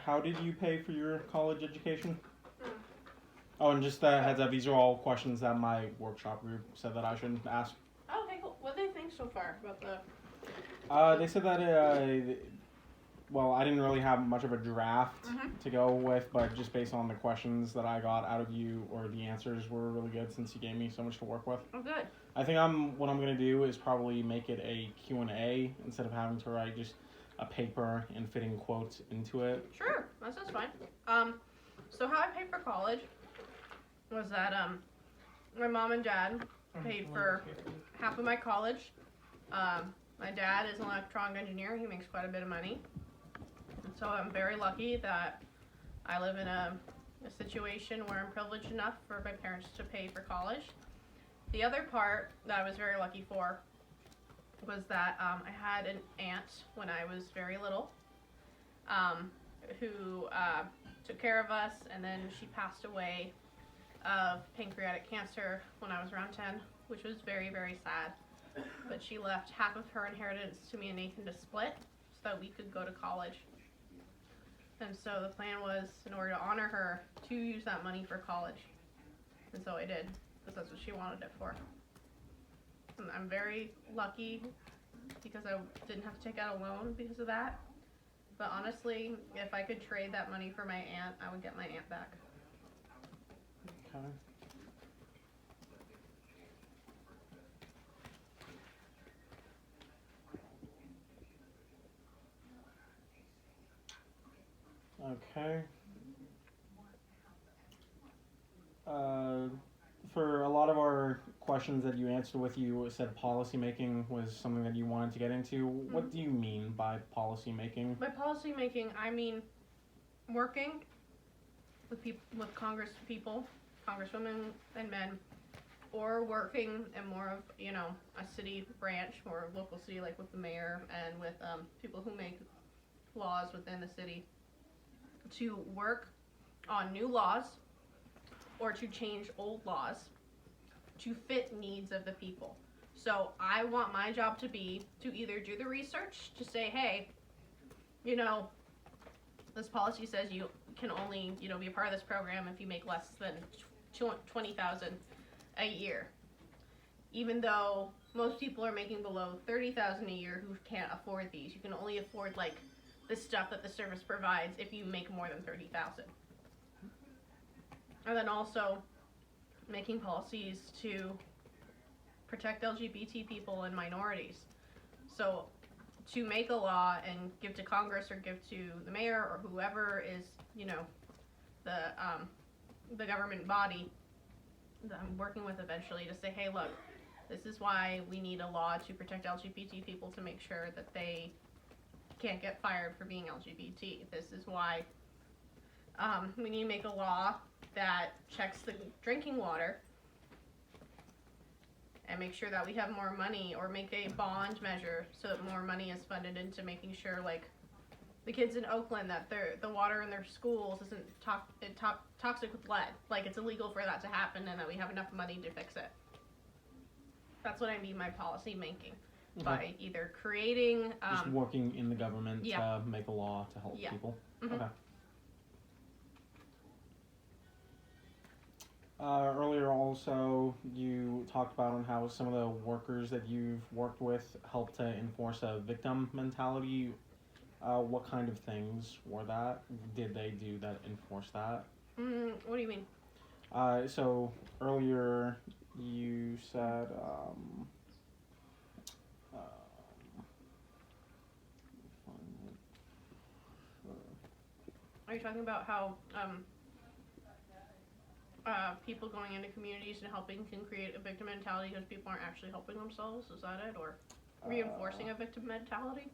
how did you pay for your college education? Mm. Oh, and just a heads up, these are all questions that my workshop group said that I should ask. Oh, okay, cool. What do they think so far about the... They said that, well, I didn't really have much of a draft to go with, but just based on the questions that I got out of you, or the answers were really good since you gave me so much to work with. Oh, good. I think what I'm going to do is probably make it a Q&A instead of having to write just a paper and fitting quotes into it. Sure, that sounds fine. So how I paid for college was that my mom and dad paid for half of my college. My dad is an electronic engineer. He makes quite a bit of money. And so I'm very lucky that I live in a situation where I'm privileged enough for my parents to pay for college. The other part that I was very lucky for was that I had an aunt when I was very little who took care of us, and then she passed away of pancreatic cancer when I was around 10, which was very, very sad. But she left half of her inheritance to me and Nathan to split so that we could go to college. And so the plan was, in order to honor her, to use that money for college. And so I did, because that's what she wanted it for. And I'm very lucky because I didn't have to take out a loan because of that. But honestly, if I could trade that money for my aunt, I would get my aunt back. Okay. Okay. For a lot of our questions that you answered with, you said policy making was something that you wanted to get into. What do you mean by policy making? By policy making, I mean working with Congress people, congresswomen and men, or working in more of, a city branch, more local city, like with the mayor and with people who make laws within the city, to work on new laws or to change old laws to fit needs of the people. So I want my job to be to either do the research to say, hey, this policy says you can only, be a part of this program if you make less than $20,000 a year. Even though most people are making below $30,000 a year who can't afford these. You can only afford the stuff that the service provides if you make more than $30,000. And then also making policies to protect LGBT people and minorities. So to make a law and give to Congress or give to the mayor or whoever is, the government body that I'm working with eventually to say, hey, look, this is why we need a law to protect LGBT people to make sure that they can't get fired for being LGBT. This is why we need to make a law that checks the drinking water and make sure that we have more money, or make a bond measure so that more money is funded into making sure, the kids in Oakland, that the water in their schools isn't toxic with lead. It's illegal for that to happen, and that we have enough money to fix it. That's what I mean by policy making. Okay. By either creating... just working in the government to make a law to help people. Mm-hmm. Okay. Earlier also, you talked about on how some of the workers that you've worked with help to enforce a victim mentality. What kind of things did they do that enforce that? What do you mean? So earlier you said, are you talking about how people going into communities and helping can create a victim mentality because people aren't actually helping themselves? Is that it? Or reinforcing a victim mentality?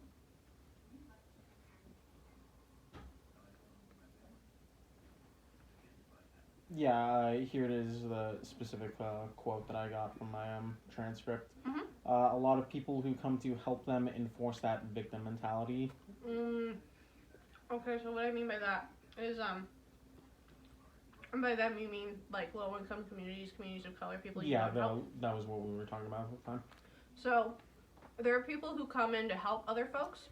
Yeah, here it is, the specific quote that I got from my transcript. Mm-hmm. A lot of people who come to help them enforce that victim mentality. Okay, so what I mean by that is, and by that you mean low-income communities, communities of color, people you don't help? That was what we were talking about at the time. So, there are people who come in to help other folks,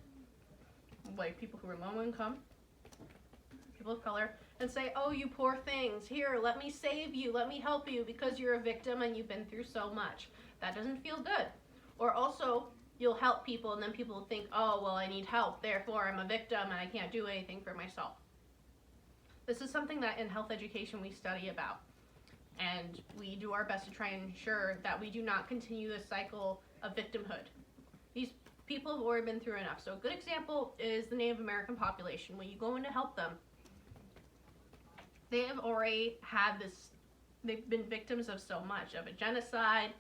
people who are low-income, people of color and say, oh, you poor things, here, let me save you, let me help you because you're a victim and you've been through so much. That doesn't feel good. Or also, you'll help people and then people will think, oh, well, I need help, therefore I'm a victim and I can't do anything for myself. This is something that in health education we study about. And we do our best to try and ensure that we do not continue this cycle of victimhood. These people have already been through enough. So a good example is the Native American population. When you go in to help them, they have already had this, they've been victims of so much, of a genocide.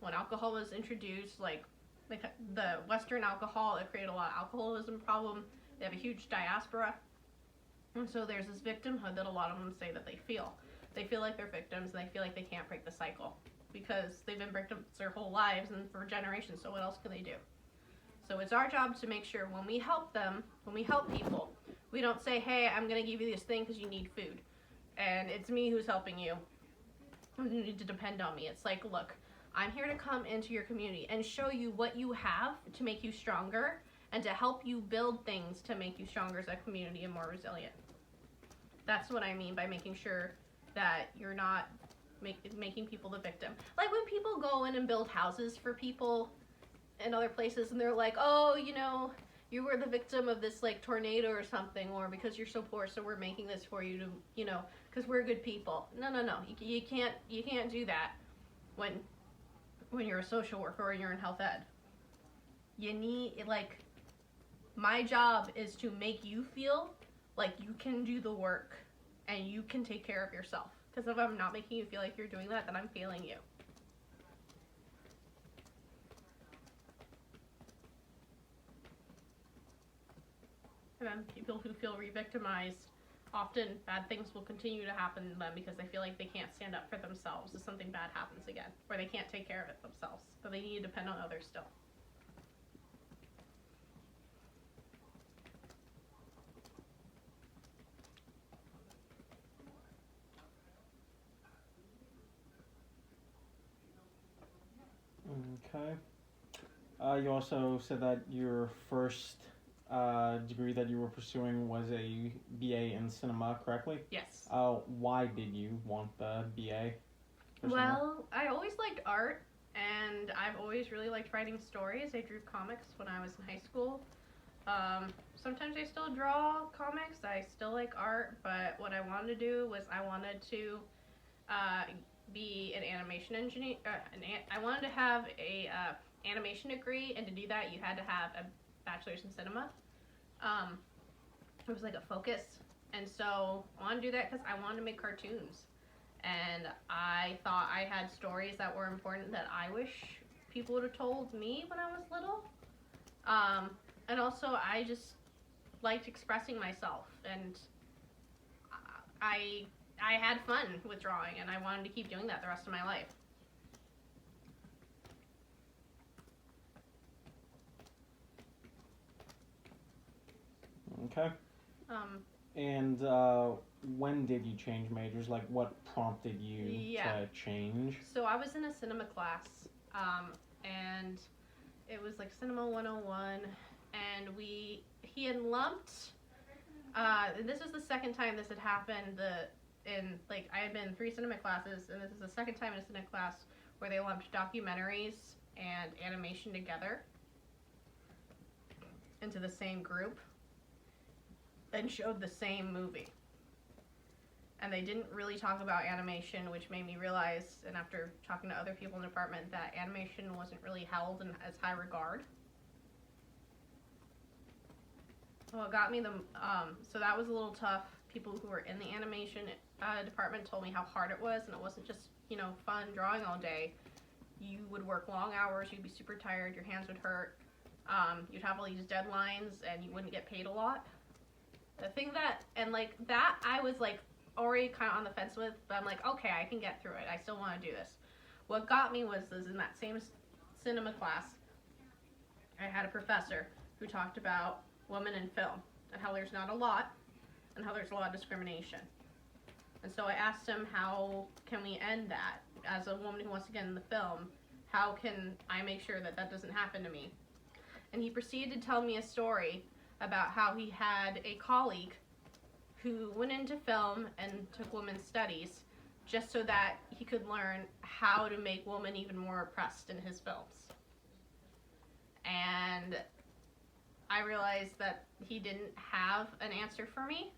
When alcohol was introduced, like the Western alcohol, it created a lot of alcoholism problem. They have a huge diaspora. And so there's this victimhood that a lot of them say that they feel. They feel like they're victims and they feel like they can't break the cycle because they've been victims their whole lives and for generations, so what else can they do? So it's our job to make sure when we help them, when we help people, we don't say, hey, I'm going to give you this thing because you need food and it's me who's helping you. You need to depend on me. It's like, look, I'm here to come into your community and show you what you have to make you stronger and to help you build things to make you stronger as a community and more resilient. That's what I mean by making sure that you're not making people the victim. Like when people go in and build houses for people in other places and they're like, oh, you know, you were the victim of this like tornado or something, or because you're so poor, so we're making this for you to, you know, because we're good people. No. You can't do that when you're a social worker or you're in health ed. You need, like, my job is to make you feel like you can do the work and you can take care of yourself. Because if I'm not making you feel like you're doing that, then I'm failing you. And then people who feel re-victimized, often bad things will continue to happen to them because they feel like they can't stand up for themselves if something bad happens again, or they can't take care of it themselves, so they need to depend on others still. Okay. You also said that your first degree that you were pursuing was a BA in cinema, correctly? Yes. Why did you want the BA? Well, I always liked art, and I've always really liked writing stories. I drew comics when I was in high school. Sometimes I still draw comics. I still like art, but what I wanted to do was I wanted to be an animation engineer. I wanted to have a animation degree, and to do that you had to have a bachelor's in cinema. It was like a focus, and so I wanted to do that because I wanted to make cartoons, and I thought I had stories that were important that I wish people would have told me when I was little. And also I just liked expressing myself, and I had fun with drawing, and I wanted to keep doing that the rest of my life. Okay. And when did you change majors? Like, what prompted you to change? So I was in a cinema class, and it was like Cinema 101, and he had lumped, this was the second time this had happened, I had been in 3 cinema classes, and this is the second time in a cinema class where they lumped documentaries and animation together into the same group and showed the same movie. And they didn't really talk about animation, which made me realize, and after talking to other people in the department, that animation wasn't really held in as high regard. Well, it got me so that was a little tough. People who were in the animation department told me how hard it was, and it wasn't just, fun drawing all day. You would work long hours, you'd be super tired, your hands would hurt, you'd have all these deadlines, and you wouldn't get paid a lot. The thing that I was already kind of on the fence with, but I'm like, okay, I can get through it. I still want to do this. What got me was in that same cinema class, I had a professor who talked about women in film and how there's not a lot and how there's a lot of discrimination. And so I asked him, how can we end that? As a woman who wants to get in the film, how can I make sure that that doesn't happen to me? And he proceeded to tell me a story about how he had a colleague who went into film and took women's studies just so that he could learn how to make women even more oppressed in his films. And I realized that he didn't have an answer for me.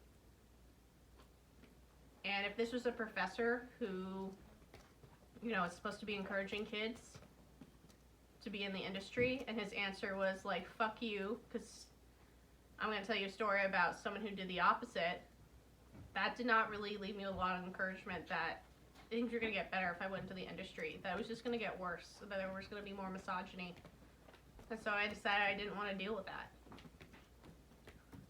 And if this was a professor who, you know, is supposed to be encouraging kids to be in the industry, and his answer was like, fuck you, because I'm going to tell you a story about someone who did the opposite, that did not really leave me with a lot of encouragement that things were going to get better if I went into the industry. That was just going to get worse, that there was going to be more misogyny. And so I decided I didn't want to deal with that.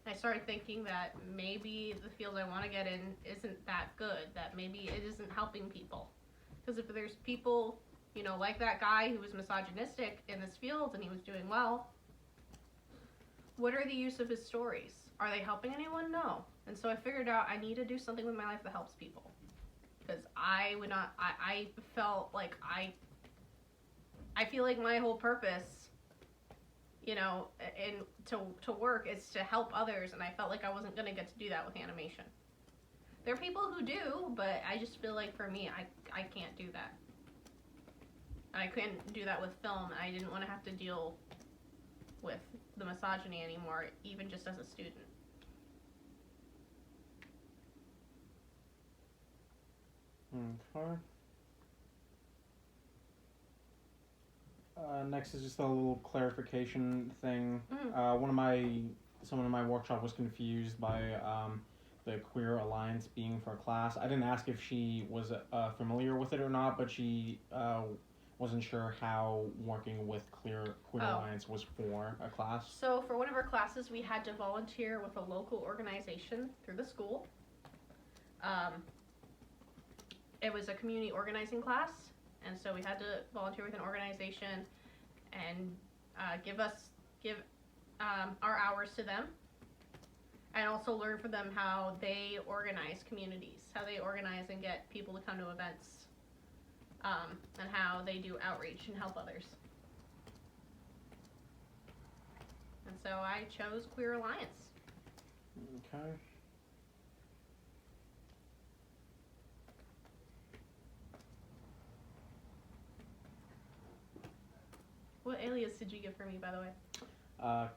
I started thinking that maybe the field I want to get in isn't that good, that maybe it isn't helping people. Because if there's people, you know, like that guy who was misogynistic in this field and he was doing well, what are the use of his stories? Are they helping anyone? No. And so I figured out I need to do something with my life that helps people. Because I felt like I feel like my whole purpose, you know, to work is to help others, and I felt like I wasn't going to get to do that with animation. There are people who do, but I just feel like for me, I can't do that. I couldn't do that with film, and I didn't want to have to deal with the misogyny anymore, even just as a student. Okay. Next is just a little clarification thing. Someone in my workshop was confused by the Queer Alliance being for a class. I didn't ask if she was familiar with it or not, but she wasn't sure how working with Queer Alliance was for a class. So for one of our classes, we had to volunteer with a local organization through the school. It was a community organizing class, and so we had to volunteer with an organization and give our hours to them, and also learn from them how they organize communities, how they organize and get people to come to events, and how they do outreach and help others. And so I chose Queer Alliance. Okay. What alias did you give for me, by the way?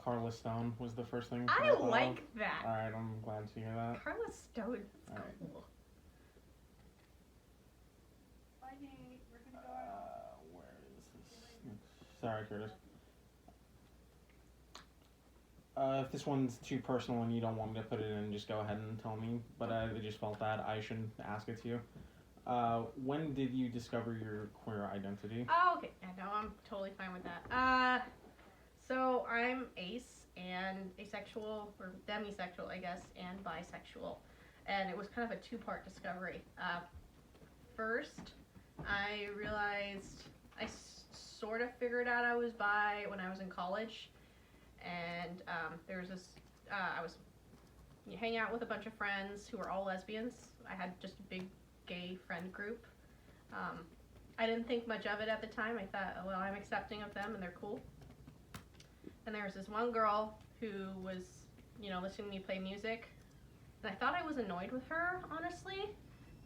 Carla Stone was the first thing. I like that. Alright, I'm glad to hear that. Carla Stone. That's Alright. cool. Bye, Nate. We're gonna go out. Where is this? Sorry, Curtis. If this one's too personal and you don't want me to put it in, just go ahead and tell me. But I just felt that I should ask it to you. When did you discover your queer identity? Oh, okay. Yeah, no, I'm totally fine with that. So I'm ace and asexual, or demisexual, I guess, and bisexual. And it was kind of a two-part discovery. First, I realized I sort of figured out I was bi when I was in college. And there was this, I was hanging out with a bunch of friends who were all lesbians. I had just a big gay friend group. I didn't think much of it at the time. I thought, oh, well, I'm accepting of them and they're cool. And there was this one girl who was, you know, listening to me play music. And I thought I was annoyed with her, honestly.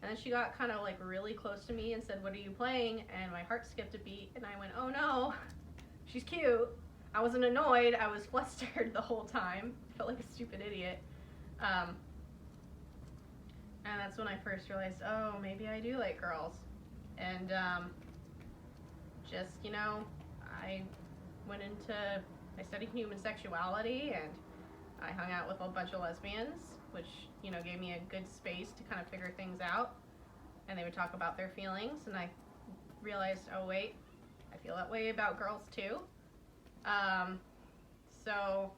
And then she got kind of like really close to me and said, what are you playing? And my heart skipped a beat and I went, oh no, she's cute. I wasn't annoyed, I was flustered the whole time. Felt like a stupid idiot. And that's when I first realized, oh, maybe I do like girls. And just, you know, I studied human sexuality and I hung out with a bunch of lesbians, which, you know, gave me a good space to kind of figure things out. And they would talk about their feelings and I realized, oh wait, I feel that way about girls too. So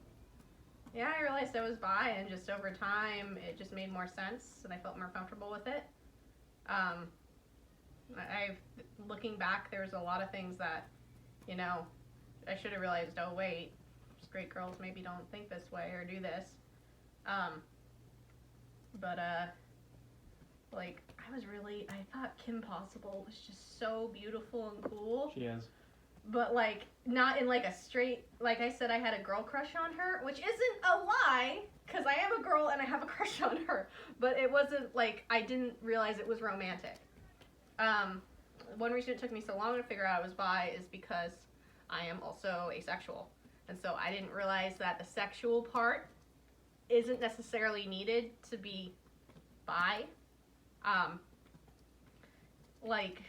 yeah, I realized I was bi, and just over time it just made more sense and I felt more comfortable with it. Looking back, there's a lot of things that, you know, I should have realized, oh wait, straight girls maybe don't think this way or do this. Like, I thought Kim Possible was just so beautiful and cool. She is. but like not in like a straight, like I said, I had a girl crush on her, which isn't a lie because I am a girl and I have a crush on her, but it wasn't like, I didn't realize it was romantic. One reason it took me so long to figure out I was bi is because I am also asexual, and so I didn't realize that the sexual part isn't necessarily needed to be bi. Like,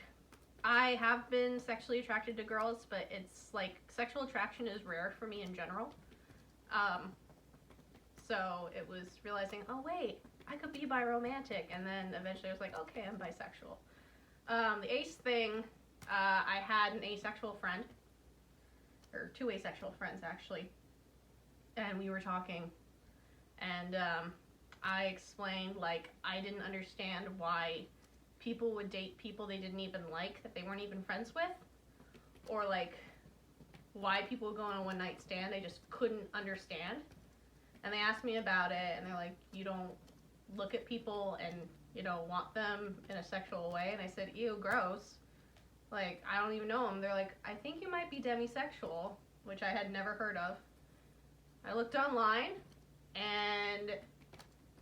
I have been sexually attracted to girls, but it's like sexual attraction is rare for me in general. So it was realizing, oh wait, I could be bi-romantic, and then eventually I was like, okay, I'm bisexual. The ace thing, I had an asexual friend, or two asexual friends actually, and we were talking, and I explained, like, I didn't understand why people would date people they didn't even like, that they weren't even friends with, or like why people would go on a one night stand. I just couldn't understand. And they asked me about it, and they're like, you don't look at people and, you know, want them in a sexual way. And I said, ew, gross. Like, I don't even know them. They're like, I think you might be demisexual, which I had never heard of. I looked online, and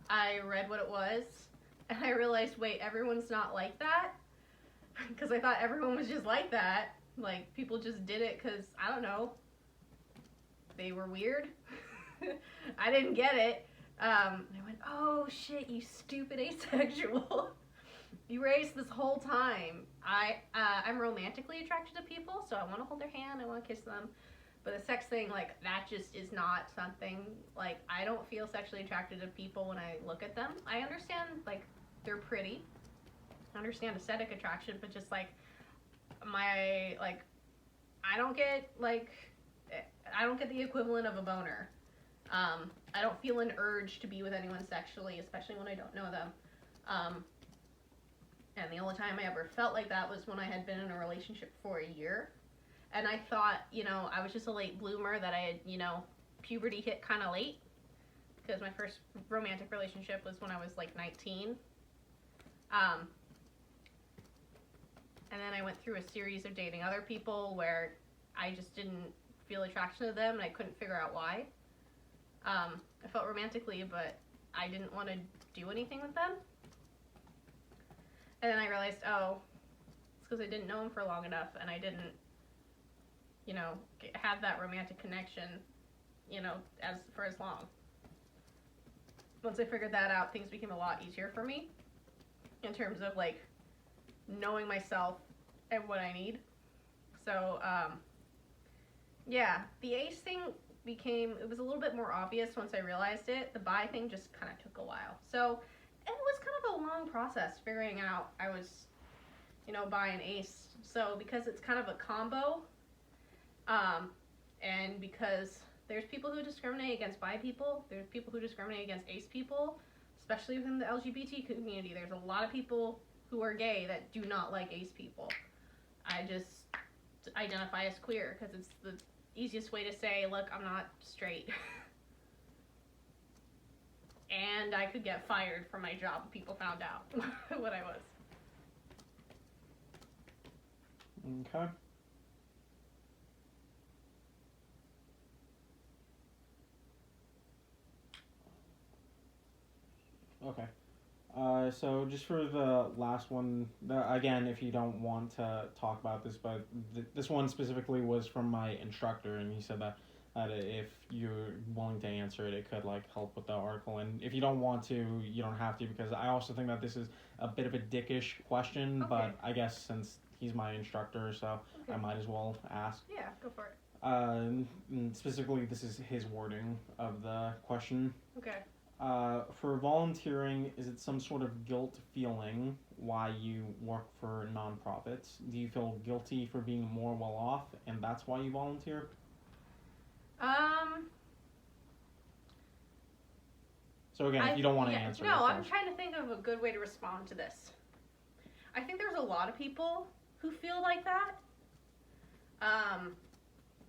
I read what it was, and I realized, wait, everyone's not like that? Because I thought everyone was just like that. Like, people just did it because, I don't know, they were weird. I didn't get it. And I went, oh shit, you stupid asexual. You were ace this whole time. I'm romantically attracted to people, so I want to hold their hand, I want to kiss them. But the sex thing, like, that just is not something, like, I don't feel sexually attracted to people when I look at them. I understand, like, they're pretty. I understand aesthetic attraction, but just, like, I don't get, like, I don't get the equivalent of a boner. I don't feel an urge to be with anyone sexually, especially when I don't know them. And the only time I ever felt like that was when I had been in a relationship for a year. And I thought, you know, I was just a late bloomer, that I had, you know, puberty hit kind of late. Because my first romantic relationship was when I was like 19. And then I went through a series of dating other people where I just didn't feel attraction to them, and I couldn't figure out why. I felt romantically, but I didn't want to do anything with them. And then I realized, oh, it's because I didn't know them for long enough, and I didn't, you know, have that romantic connection, you know, for as long. Once I figured that out, things became a lot easier for me in terms of, like, knowing myself and what I need. So, yeah, the ace thing it was a little bit more obvious once I realized it. The bi thing just kind of took a while. So, it was kind of a long process figuring out I was, you know, bi and ace. So, because it's kind of a combo, and because there's people who discriminate against bi people, there's people who discriminate against ace people, especially within the LGBT community. There's a lot of people who are gay that do not like ace people. I just identify as queer because it's the easiest way to say, look, I'm not straight. And I could get fired from my job if people found out what I was. Okay. Okay. So just for the last one, again, if you don't want to talk about this, but this one specifically was from my instructor, and he said that if you're willing to answer it, it could like help with the article. And if you don't want to, you don't have to, because I also think that this is a bit of a dickish question, Okay. but I guess since he's my instructor, so Okay. I might as well ask. Yeah, go for it. Specifically, this is his wording of the question. Okay. For volunteering, is it some sort of guilt feeling why you work for nonprofits? Do you feel guilty for being more well off, and that's why you volunteer? So again, if you don't want to answer. No, I'm trying to think of a good way to respond to this. I think there's a lot of people who feel like that.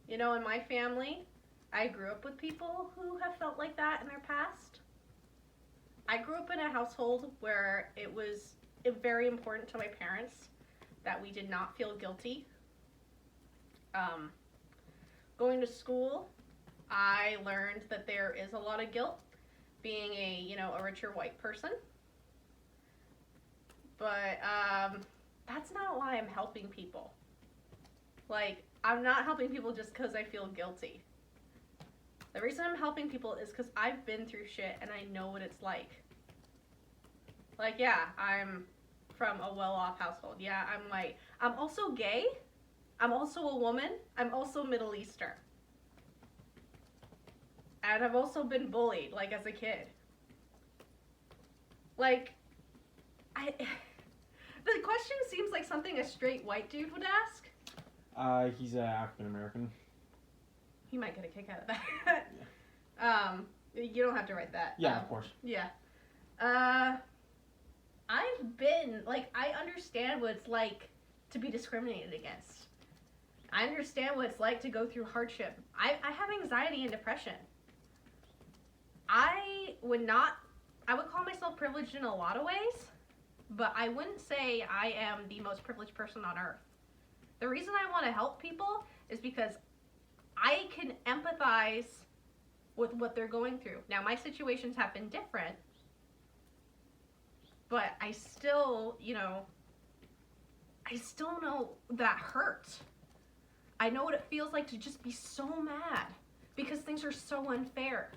You know, in my family, I grew up with people who have felt like that in their past. I grew up in a household where it was very important to my parents that we did not feel guilty Um, going to school, I learned that there is a lot of guilt being a richer white person. But that's not why I'm helping people. Like, I'm not helping people just because I feel guilty. The reason I'm helping people is because I've been through shit and I know what it's like. Like, yeah, I'm from a well-off household. Yeah, I'm white. I'm also gay. I'm also a woman. I'm also Middle Eastern. And I've also been bullied, like, as a kid. Like, the question seems like something a straight white dude would ask. He's African American. He might get a kick out of that. You don't have to write that. Yeah, of course. Yeah. I've been, like, I understand what it's like to be discriminated against. I understand what it's like to go through hardship. I have anxiety and depression. I would call myself privileged in a lot of ways, but I wouldn't say I am the most privileged person on earth. The reason I want to help people is because I can empathize with what they're going through. Now, my situations have been different, but I still know that hurt. I know what it feels like to just be so mad because things are so unfair.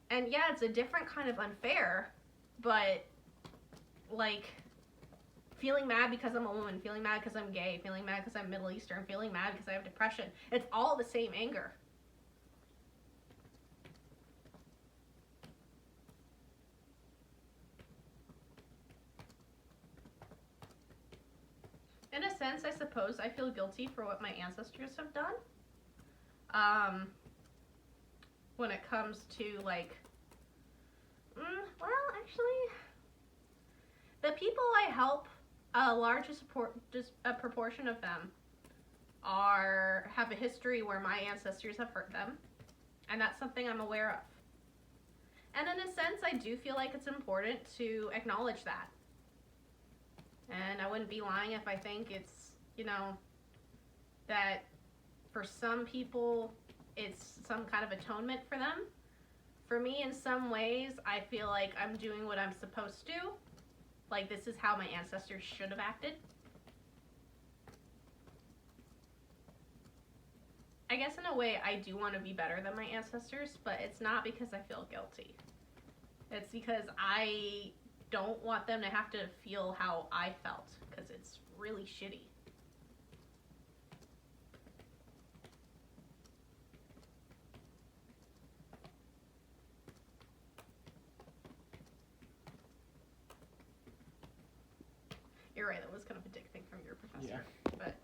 And yeah, it's a different kind of unfair, but like feeling mad because I'm a woman, feeling mad because I'm gay, feeling mad because I'm Middle Eastern, feeling mad because I have depression. It's all the same anger. In a sense, I suppose I feel guilty for what my ancestors have done. When it comes to like, actually, the people I help, a proportion of them have a history where my ancestors have hurt them, and that's something I'm aware of. And in a sense, I do feel like it's important to acknowledge that. And I wouldn't be lying if I think it's, that for some people, it's some kind of atonement for them. For me, in some ways, I feel like I'm doing what I'm supposed to. Like, this is how my ancestors should have acted. I guess in a way, I do want to be better than my ancestors, but it's not because I feel guilty. It's because I don't want them to have to feel how I felt, because it's really shitty. You're right, that was kind of a dick thing from your professor. Yeah. But